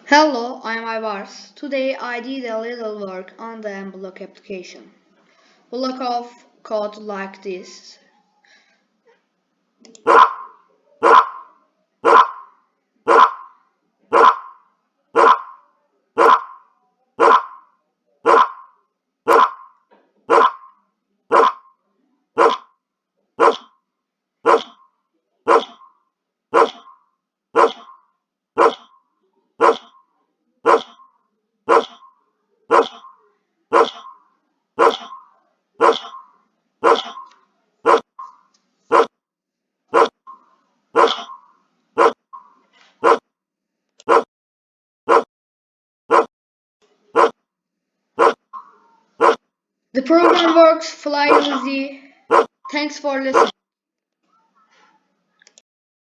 Hello, I'm Ivars. Today I did a little work on the MBlock application. Block of code like this. The program works fly easy. Thanks for listening.